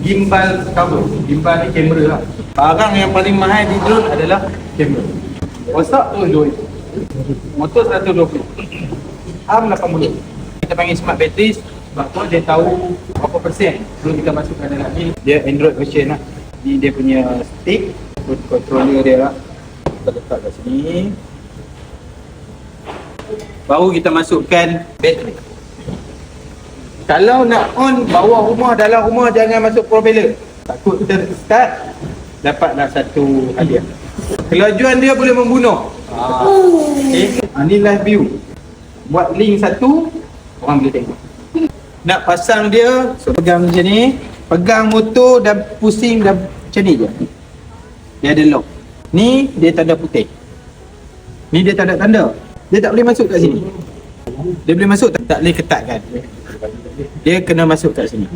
gimbal cover. Gimbal ni kamera lah. Barang yang paling mahal di drone adalah kamera. Rosak tu duit. Motor 120. Arm 80. Kita panggil smart battery sebab tu dia tahu berapa persen perlu kita masukkan dalam ni. Dia Android version lah. Ni dia punya stick, controller dia lah. Kita letak kat sini. Baru kita masukkan bateri. Kalau nak on bawah rumah, dalam rumah jangan masuk propeller. Takut start dapatlah satu hadiah. Kelajuan dia boleh membunuh. Okay. Ini live view. Buat link satu, orang boleh tengok. Nak pasang dia, so pegang macam ni. Pegang motor dan pusing dah macam ni je. Dia ada lock. Ni dia tanda putih. Ni dia tanda-tanda. Dia tak boleh masuk kat sini. Dia boleh masuk, tak boleh ketatkan. Dia kena masuk kat sini.